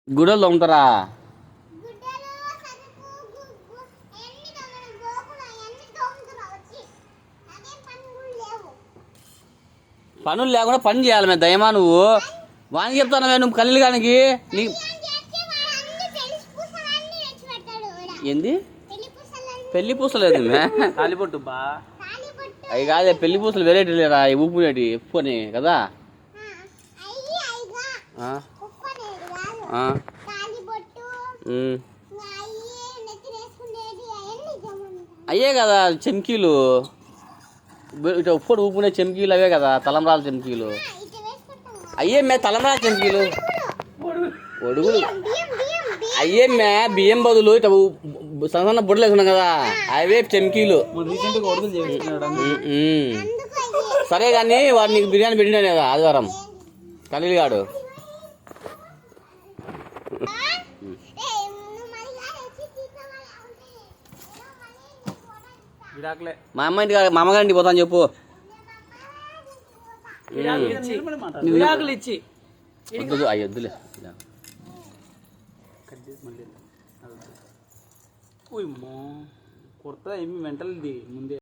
గుడ్డలు తోముతారా? పనులు లేకుండా పని చేయాలి మేము దయమా. నువ్వు వానికి చెప్తాను నువ్వు కళ్ళు కానికి. నీ ఏంది పెళ్లి పూసలేదు తాలిపొట్టు బా అవి కాదే పెళ్లి పూసలు వెరైటీ లేరా ఊపునేటి ఎక్కువని కదా. అయ్యే కదా చెంకీలు, ఇటు ఉప్పుడు ఊపునే చెంకీలు అవే కదా తలంబ్రాల చెంకీలు. అయ్యే మే తలంబ్రాల చెంకీలు ఒడుగులు అయ్యే మే బియ్యం బదులు ఇటు సన్న బుడ్డలు వేసుకున్నాం కదా అవే చెంకీలు. సరే కానీ వాడు నీకు బిర్యానీ పెట్టినాడు కదా ఆదివారం ఖలీల్గాడు. మా అమ్మగారింటికి పోతాను చెప్పు. వద్దు అయ్యి వద్దులే. కొడతా ఏమి మెంటల్ది ముందే.